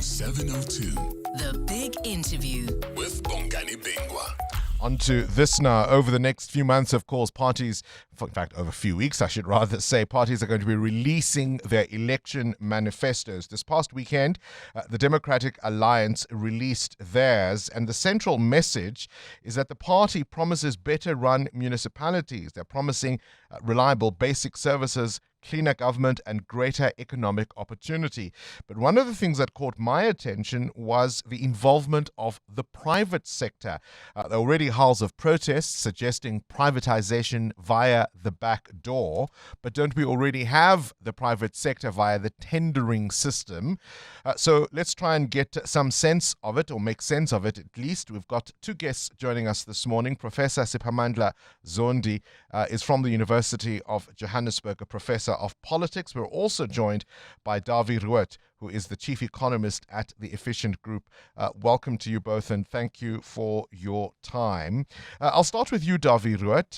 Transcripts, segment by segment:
702. The Big Interview With Bongani Bingwa. On to this now. Over the next few months, of course, parties, in fact, over a few weeks, I should rather say, parties are going to be releasing their election manifestos. This past weekend, the Democratic Alliance released theirs, and the central message is that the party promises better run municipalities. They're promising reliable basic services, cleaner government, and greater economic opportunity. But one of the things that caught my attention was the involvement of the private sector. There are already howls of protests suggesting privatization via the back door. But don't we already have the private sector via the tendering system? So let's try and get some sense of it, or make sense of it at least. We've got two guests joining us this morning. Professor Siphamandla Zondi is from the University of Johannesburg, a professor of politics. We're also joined by Dawie Roodt, who is the Chief Economist at the Efficient Group. Welcome to you both, and thank you for your time. I'll start with you, Dawie Roodt.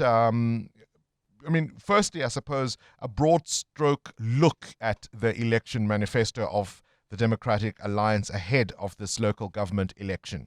Firstly, I suppose, a broad stroke look at the election manifesto of the Democratic Alliance ahead of this local government election.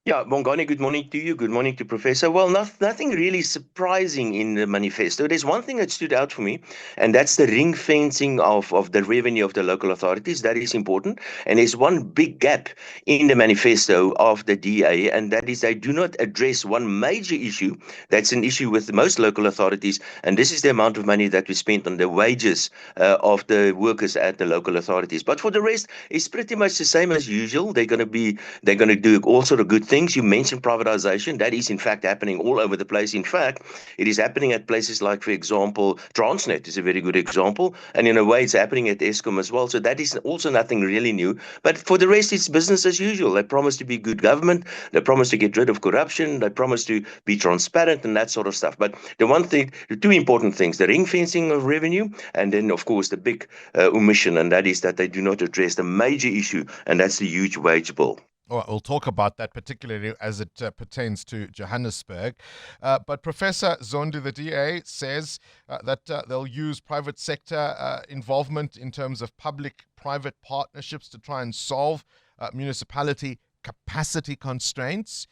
Yeah, Bongani, good morning to you. Good morning to Professor. Well, nothing really surprising in the manifesto. There's one thing that stood out for me, and that's the ring fencing of the revenue of the local authorities. That is important. And there's one big gap in the manifesto of the DA, and that is they do not address one major issue that's an issue with most local authorities, and this is the amount of money that we spent on the wages of the workers at the local authorities. But for the rest, it's pretty much the same as usual. They're going to do all sort of good things. You mentioned privatization. That is, in fact, happening all over the place. In fact, it is happening at places like, for example, Transnet is a very good example. And in a way, it's happening at Eskom as well. So that is also nothing really new. But for the rest, it's business as usual. They promise to be good government. They promise to get rid of corruption. They promise to be transparent and that sort of stuff. But the two important things, the ring fencing of revenue, and then, of course, the big omission, and that is that they do not address the major issue, and that's the huge wage bill. Well, we'll talk about that, particularly as it pertains to Johannesburg. But Professor Zondi, the DA, says that they'll use private sector involvement in terms of public-private partnerships to try and solve municipality capacity constraints.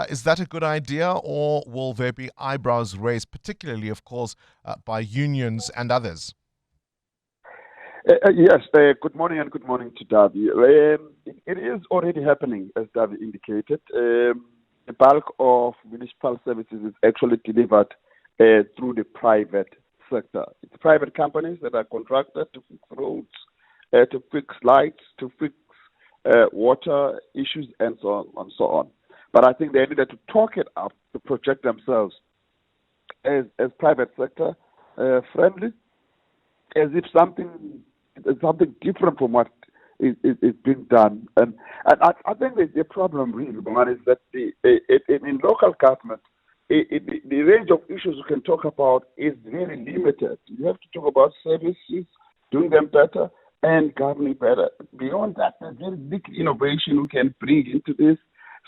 Is that a good idea, or will there be eyebrows raised, particularly, of course, by unions and others? Yes, good morning and good morning to Dawie. It is already happening, as Dawie indicated. The bulk of municipal services is actually delivered through the private sector. It's private companies that are contracted to fix roads, to fix lights, to fix water issues, and so on and so on. But I think they needed to talk it up to project themselves as private sector friendly, as if something different from what is being done. And I think the problem really, one is that in local government, the range of issues you can talk about is very limited. You have to talk about services, doing them better, and governing better. Beyond that, there's very big innovation we can bring into this.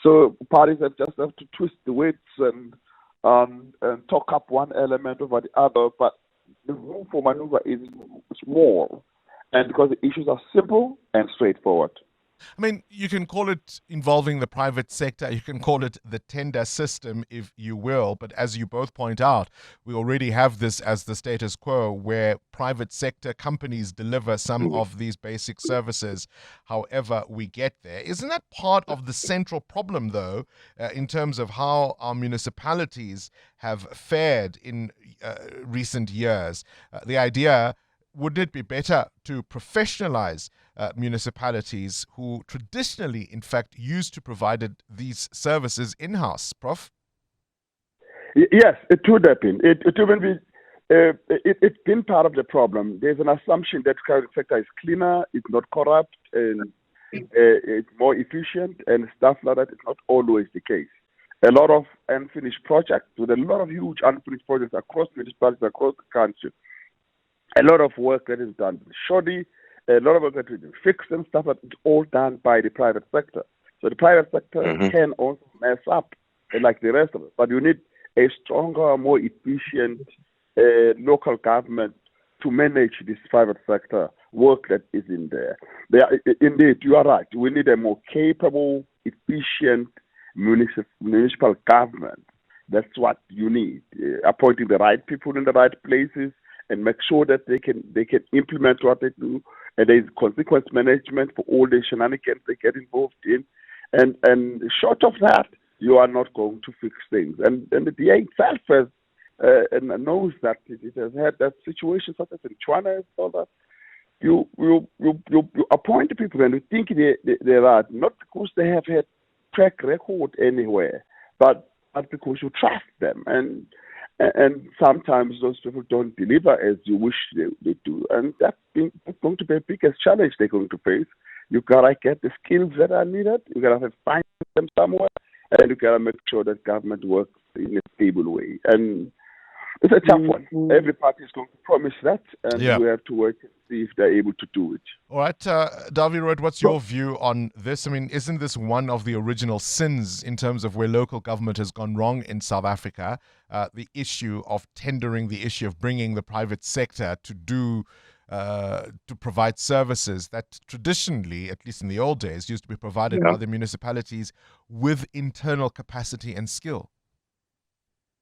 So parties have to twist the weights and talk up one element over the other, but the room for maneuver is small, and because the issues are simple and straightforward. You can call it involving the private sector, you can call it the tender system, if you will, but as you both point out, we already have this as the status quo, where private sector companies deliver some of these basic services however we get there. Isn't that part of the central problem, though, in terms of how our municipalities have fared in recent years? The idea, wouldn't it be better to professionalize municipalities who traditionally, in fact, used to provide these services in-house, Prof? Yes, it would have been. It's been part of the problem. There's an assumption that the private sector is cleaner, it's not corrupt, and it's more efficient, and stuff like that. It's not always the case. A lot of unfinished projects, with a lot of huge unfinished projects across municipalities, across the country. A lot of work that is done shoddy, a lot of work that is fixed and stuff, but it's all done by the private sector. So the private sector can also mess up like the rest of it. But you need a stronger, more efficient local government to manage this private sector work that is in there. Indeed, you are right. We need a more capable, efficient municipal government. That's what you need. Appointing the right people in the right places and make sure that they can implement what they do. And there's consequence management for all the shenanigans they get involved in. And short of that, you are not going to fix things. And the DA itself has and knows that it has had that situation, such as in China and all that. You appoint the people and you think they are, not because they have had track record anywhere, but because you trust them. And sometimes those people don't deliver as you wish they do. And that's going to be the biggest challenge they're going to face. You gotta get the skills that are needed. You gotta find them somewhere, and you gotta make sure that government works in a stable way. And it's a tough one. Every party is going to promise that, and we have to work and see if they're able to do it. All right, Dawie Roodt, what's your view on this? I mean, isn't this one of the original sins in terms of where local government has gone wrong in South Africa? The issue of tendering, the issue of bringing the private sector to provide services that traditionally, at least in the old days, used to be provided by the municipalities with internal capacity and skill.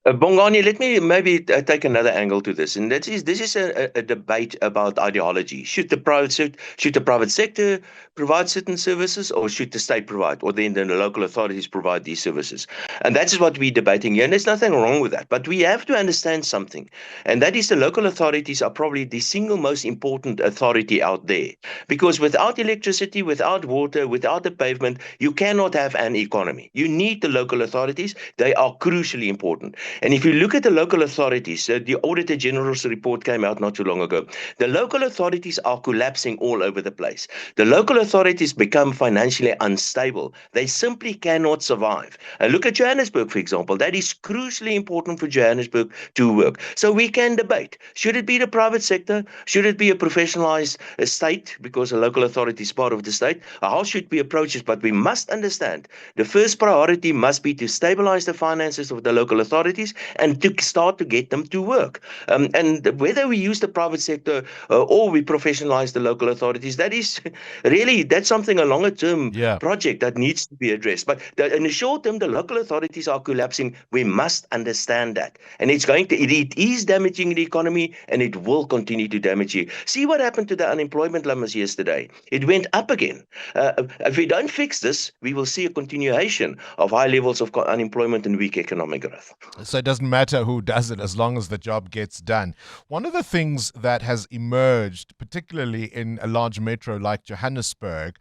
Bongani, let me maybe take another angle to this, and this is a debate about ideology. Should the private sector provide certain services, or should the state provide, or then the local authorities provide these services? And that is what we're debating here, and there's nothing wrong with that. But we have to understand something, and that is the local authorities are probably the single most important authority out there, because without electricity, without water, without the pavement, you cannot have an economy. You need the local authorities. They are crucially important. And if you look at the local authorities, the Auditor General's report came out not too long ago. The local authorities are collapsing all over the place. The local authorities become financially unstable. They simply cannot survive. And look at Johannesburg, for example. That is crucially important for Johannesburg to work. So we can debate. Should it be the private sector? Should it be a professionalized state? Because a local authority is part of the state. How should we approach it? But we must understand the first priority must be to stabilize the finances of the local authorities and to start to get them to work. And whether we use the private sector or we professionalize the local authorities, that's something, a longer term project that needs to be addressed. But in the short term, the local authorities are collapsing. We must understand that. And it is damaging the economy, and it will continue to damage it. See what happened to the unemployment numbers yesterday. It went up again. If we don't fix this, we will see a continuation of high levels of unemployment and weak economic growth. So it doesn't matter who does it as long as the job gets done. One of the things that has emerged, particularly in a large metro like Johannesburg,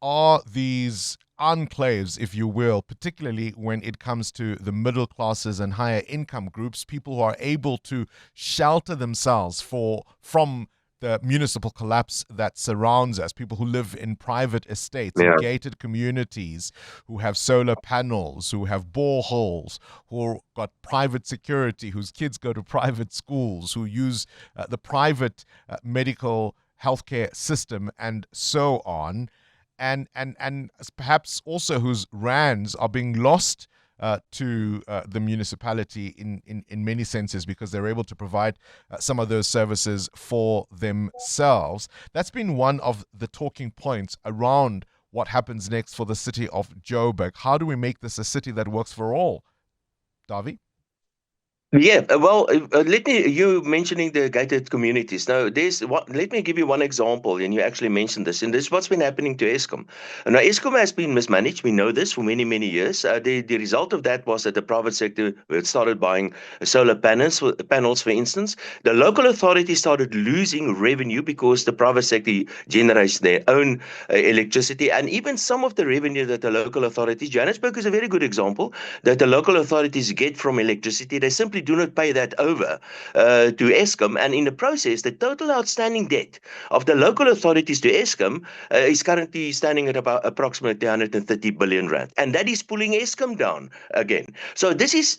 are these enclaves, if you will, particularly when it comes to the middle classes and higher income groups, people who are able to shelter themselves from the municipal collapse that surrounds us, people who live in private estates, in gated communities, who have solar panels, who have boreholes, who got private security, whose kids go to private schools, who use the private medical healthcare system, and so on, and perhaps also whose rands are being lost to the municipality in many senses, because they're able to provide some of those services for themselves. That's been one of the talking points around what happens next for the city of Joburg. How do we make this a city that works for all? Dawie? Yeah, well, you mentioning the gated communities. Now, let me give you one example, and you actually mentioned this, and this is what's been happening to Eskom. Now, Eskom has been mismanaged. We know this for many, many years. The result of that was that the private sector started buying solar panels, for instance. The local authorities started losing revenue because the private sector generates their own electricity, and even some of the revenue that the local authorities, Johannesburg is a very good example, that the local authorities get from electricity, they simply do not pay that over to Eskom, and in the process, the total outstanding debt of the local authorities to Eskom is currently standing at about approximately 130 billion rand, and that is pulling Eskom down again. So this is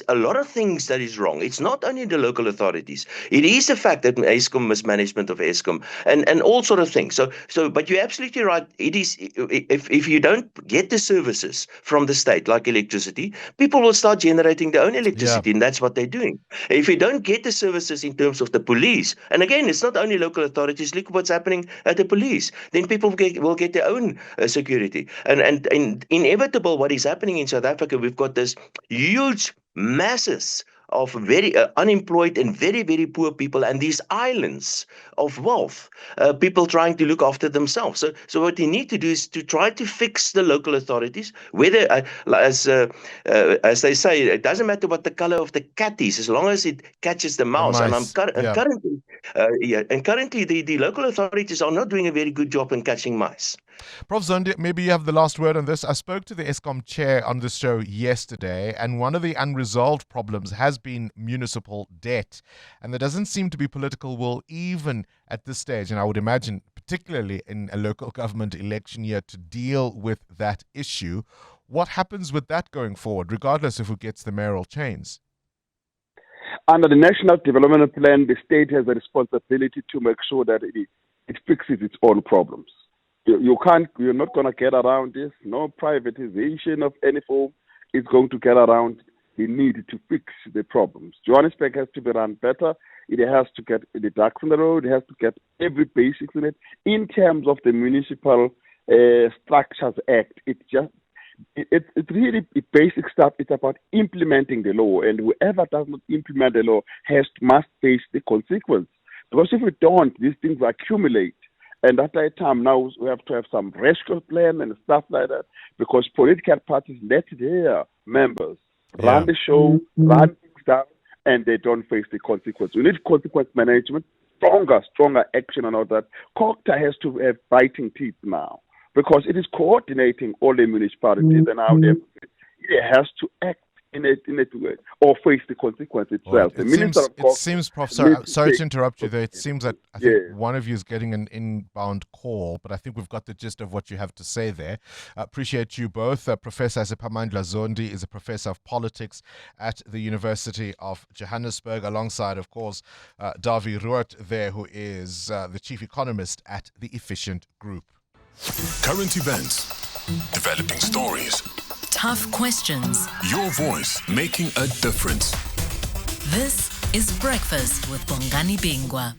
a lot of things that is wrong. It's not only the local authorities; it is the fact that Eskom mismanagement of Eskom and all sort of things. So, but you're absolutely right. It is if you don't get the services from the state, like electricity, people will start generating their own electricity. then that's what they're doing. If you don't get the services in terms of the police, and again, it's not only local authorities, look what's happening at the police, then people will get their own security. And inevitable what is happening in South Africa, we've got this huge masses of very unemployed and very, very poor people, and these islands of wealth, people trying to look after themselves. So what they need to do is to try to fix the local authorities, whether, as they say, it doesn't matter what the color of the cat is, as long as it catches the mouse. And currently, the local authorities are not doing a very good job in catching mice. Prof. Zondi, maybe you have the last word on this. I spoke to the Eskom chair on the show yesterday, and one of the unresolved problems has been municipal debt. And there doesn't seem to be political will even at this stage, and I would imagine particularly in a local government election year, to deal with that issue. What happens with that going forward, regardless of who gets the mayoral chains? Under the National Development Plan, the state has a responsibility to make sure that it fixes its own problems. You're not going to get around this. No privatization of any form is going to get around the need to fix the problems. Johannesburg has to be run better. It has to get the ducks in the road. It has to get every basics in it. In terms of the Municipal Structures Act, it's really basic stuff. It's about implementing the law, and whoever does not implement the law must face the consequence. Because if we don't, these things accumulate. And at that time, now we have to have some rescue plan and stuff like that, because political parties let their members run the show, run things down, and they don't face the consequence. We need consequence management, stronger action and all that. COGTA has to have biting teeth now, because it is coordinating all the municipalities and how it has to act in it or face the consequence itself. It seems, Professor, sorry to interrupt you there. It seems that I think one of you is getting an inbound call, but I think we've got the gist of what you have to say there. Appreciate you both. Professor Siphamandla Zondi is a professor of politics at the University of Johannesburg, alongside, of course, Dawie Roodt there, who is the Chief Economist at the Efficient Group. Current events, developing stories, tough questions. Your voice making a difference. This is Breakfast with Bongani Bingwa.